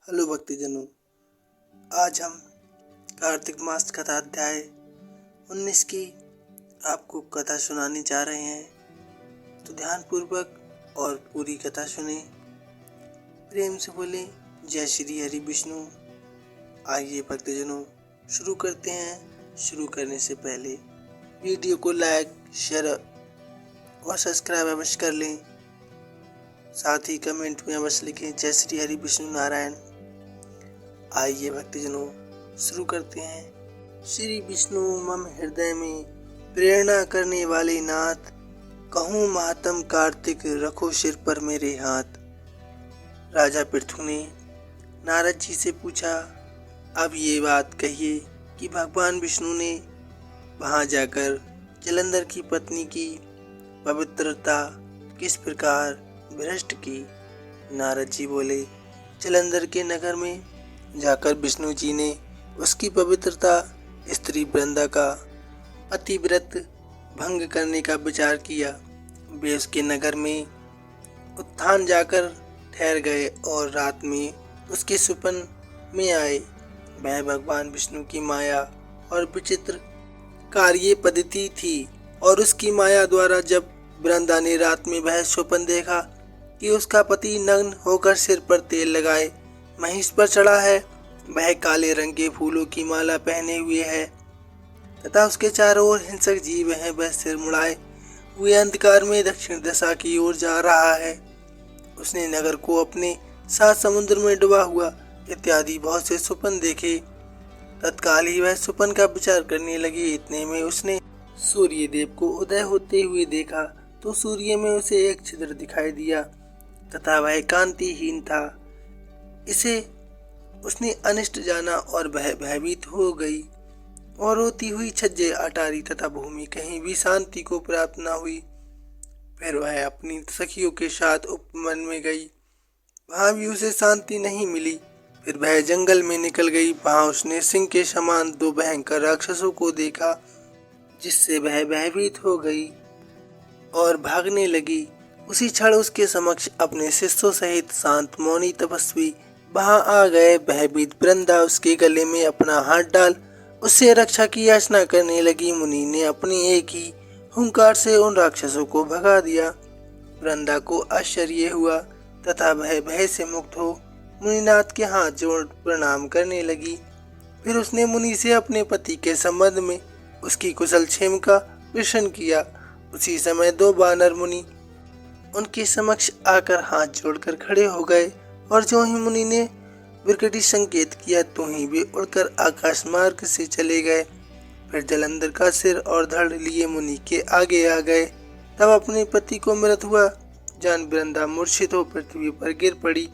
Hello भक्तजनों, आज हम कार्तिक मास कथा अध्याय 19 की आपको कथा सुनाने जा रहे हैं। तो ध्यानपूर्वक और पूरी कथा सुने, प्रेम से बोले जय श्री हरि विष्णु। आइए भक्तजनों शुरू करते हैं। शुरू करने से पहले वीडियो को लाइक, शेयर और सब्सक्राइब अवश्य कर लें। साथ ही कमेंट में अवश्य लिखें जय श्री हरि विष्णु नारायण। आइए भक्तजनों शुरू करते हैं। श्री विष्णु मम हृदय में प्रेरणा करने वाले नाथ, कहूँ महात्म कार्तिक रखो सिर पर मेरे हाथ। राजा पृथु ने नारद जी से पूछा, अब ये बात कहिए कि भगवान विष्णु ने वहाँ जाकर जलंधर की पत्नी की पवित्रता किस प्रकार भ्रष्ट की। नारद जी बोले, जलंधर के नगर में जाकर विष्णु जी ने उसकी पवित्रता स्त्री वृंदा का पतिव्रत भंग करने का विचार किया। वे उसके नगर में उत्थान जाकर ठहर गए और रात में उसके सुपन में आए। वह भगवान विष्णु की माया और विचित्र कार्य पद्धति थी और उसकी माया द्वारा जब वृंदा ने रात में वह स्वप्न देखा कि उसका पति नग्न होकर सिर पर तेल लगाए महिष पर चढ़ा है, वह काले रंग के फूलों की माला पहने हुए है तथा उसके चारों ओर हिंसक जीव हैं। वह सिर मुड़ाए हुए अंधकार में दक्षिण दिशा की ओर जा रहा है। उसने नगर को अपने सात समुद्र में डूबा हुआ इत्यादि बहुत से स्वप्न देखे। तत्काल ही वह स्वप्न का विचार करने लगी। इतने में उसने सूर्य देव को उदय होते हुए देखा तो सूर्य में उसे एक छिद्र दिखाई दिया तथा वह कांतिहीन था। इसे उसने अनिष्ट जाना और वह भयभीत हो गई और रोती हुई छज्जे अटारी तथा भूमि कहीं भी शांति को प्राप्त न हुई। फिर वह अपनी सखियों के साथ उपवन में गई, वहां भी उसे शांति नहीं मिली। फिर वह जंगल में निकल गई। वहां उसने सिंह के समान दो भयंकर राक्षसों को देखा, जिससे वह भयभीत हो गई और भागने लगी। उसी क्षण उसके समक्ष अपने शिष्यों सहित शांत मौनी तपस्वी वहां आ गए। भयभीत वृंदा उसके गले में अपना हाथ डाल उससे रक्षा की याचना करने लगी। मुनि ने अपनी एक ही हुंकार से उन राक्षसों को भगा दिया। वृंदा को आश्चर्य हुआ तथा वह भय से मुक्त हो मुनिनाथ के हाथ जोड़ प्रणाम करने लगी। फिर उसने मुनि से अपने पति के संबंध में उसकी कुशल क्षेम का प्रश्न किया। उसी समय दो वानर मुनि उनके समक्ष आकर हाथ जोड़कर खड़े हो गए और जो ही मुनि ने विकटी संकेत किया तो ही वे उड़कर आकाश मार्ग से चले गए। फिर जलंधर का सिर और धड़ लिए मुनि के आगे आ गए। तब अपने पति को मृत हुआ जान वृंदा मूर्छित हो पृथ्वी पर गिर पड़ी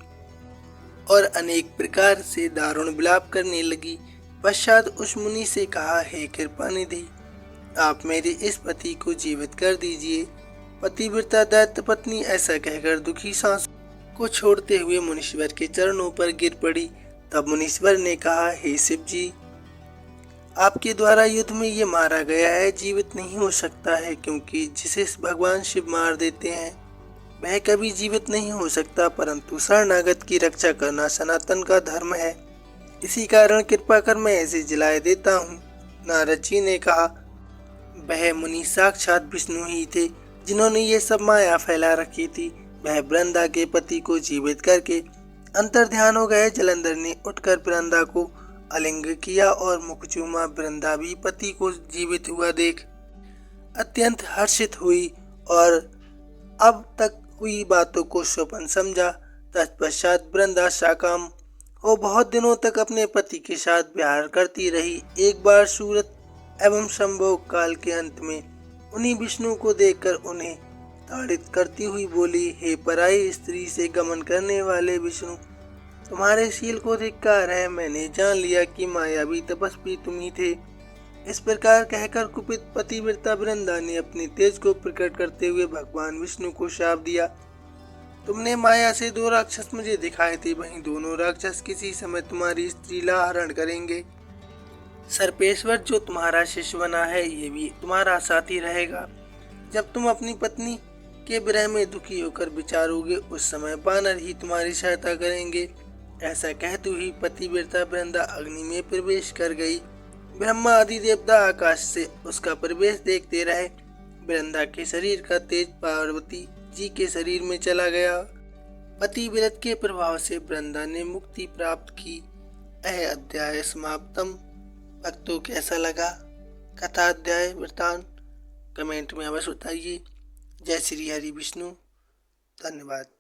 और अनेक प्रकार से दारुण विलाप करने लगी। पश्चात उस मुनि से कहा, हे कृपा निधि, आप मेरे इस पति को जीवित कर दीजिए। पतिव्रता दैत्य पत्नी ऐसा कहकर दुखी सांस को छोड़ते हुए मुनीश्वर के चरणों पर गिर पड़ी। तब मुनीश्वर ने कहा, हे शिव जी, आपके द्वारा युद्ध में ये मारा गया है, जीवित नहीं हो सकता है, क्योंकि जिसे भगवान शिव मार देते हैं वह कभी जीवित नहीं हो सकता। परंतु शरणागत की रक्षा करना सनातन का धर्म है, इसी कारण कृपा कर मैं ऐसे जिलाए देता हूँ। नारद जी ने कहा, वह मुनि साक्षात विष्णु ही थे जिन्होंने ये सब माया फैला रखी थी। वह वृंदा के पति को जीवित करके अंतर ध्यान हो गए। जलंधर ने उठकर वृंदा को आलिंग किया और मुख चूमा। वृंदा भी पति को जीवित हुआ देख अत्यंत हर्षित हुई और अब तक हुई बातों को स्वप्न समझा। तत्पश्चात वृंदा साकाम हो बहुत दिनों तक अपने पति के साथ विहार करती रही। एक बार सूरत एवं संभोग काल के अंत में उन्हीं विष्णु को देखकर उन्हें ताड़ित करती हुई बोली, हे पराई स्त्री से गमन करने वाले विष्णु, तुम्हारे शील को धिक्कार है। मैंने जान लिया कि मायावी तपस्वी तुम ही थे। इस प्रकार कहकर कुपित पतिव्रता वृंदा ने अपनी तेज को प्रकट करते हुए भगवान विष्णु को शाप दिया, तुमने माया से दो राक्षस मुझे दिखाए थे, वहीं दोनों राक्षस किसी समय तुम्हारी स्त्री ला हरण करेंगे। सर्पेश्वर जो तुम्हारा शिष्य बना है ये भी तुम्हारा साथी रहेगा। जब तुम अपनी पत्नी के विरह में दुखी होकर विचारोगे उस समय वानर ही तुम्हारी सहायता करेंगे। ऐसा कहते हुए पतिव्रता वृंदा अग्नि में प्रवेश कर गई। ब्रह्मा आदि देवता आकाश से उसका प्रवेश देखते रहे। वृंदा के शरीर का तेज पार्वती जी के शरीर में चला गया। पतिव्रत के प्रभाव से वृंदा ने मुक्ति प्राप्त की। यह अध्याय समाप्तम। भक्तों कैसा लगा कथा अध्याय वृतांत कमेंट में अवश्य बताइए। जय श्री हरि विष्णु। धन्यवाद।